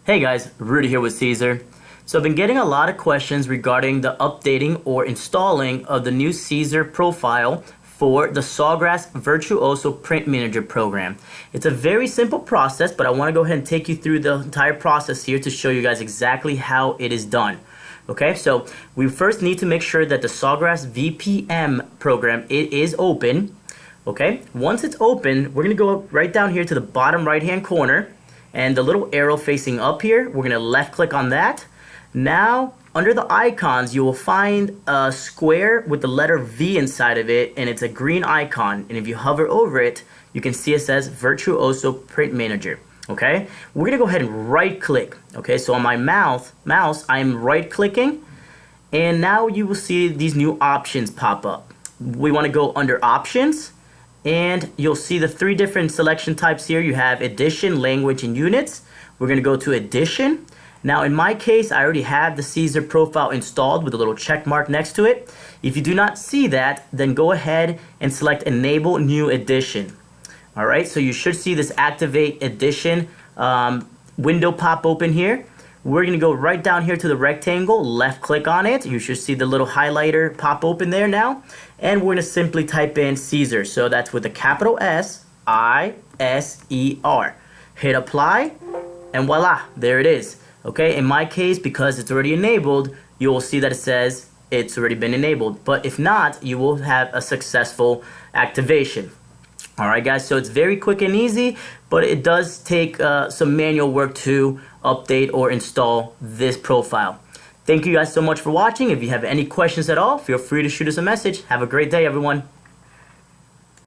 Hey guys, Rudy here with Caesar. So I've been getting a lot of questions regarding the updating or installing of the new Caesar profile for the Sawgrass Virtuoso Print Manager program. It's a very simple process, but I want to go ahead and take you through the entire process here to show you guys exactly how it is done. Okay, so we first need to make sure that the Sawgrass VPM program it is open. Okay, once it's open, we're going to go right down here to the bottom right hand corner. And the little arrow facing up here, we're going to left click on that. Now, under the icons, you will find a square with the letter V inside of it, and it's a green icon. And if you hover over it, you can see it says Virtuoso Print Manager. Okay, we're going to go ahead and right click. Okay, so on my mouse, I'm right clicking, and now you will see these new options pop up. We want to go under Options. And you'll see the three different selection types here. You have edition, language, and units. We're going to go to edition. Now in my case, I already have the Caesar profile installed with a little check mark next to it. If you do not see that, then go ahead and select enable new edition. All right, so you should see this activate edition window pop open here. We're going to go right down here to the rectangle, left click on it. You should see the little highlighter pop open there now. And we're going to simply type in Caesar. So that's with a capital S-I-S-E-R. Hit apply, and voila, there it is. Okay, in my case, because it's already enabled, you will see that it says it's already been enabled. But if not, you will have a successful activation. Alright guys, so it's very quick and easy, but it does take some manual work to update or install this profile. Thank you guys so much for watching. If you have any questions at all, feel free to shoot us a message. Have a great day, everyone.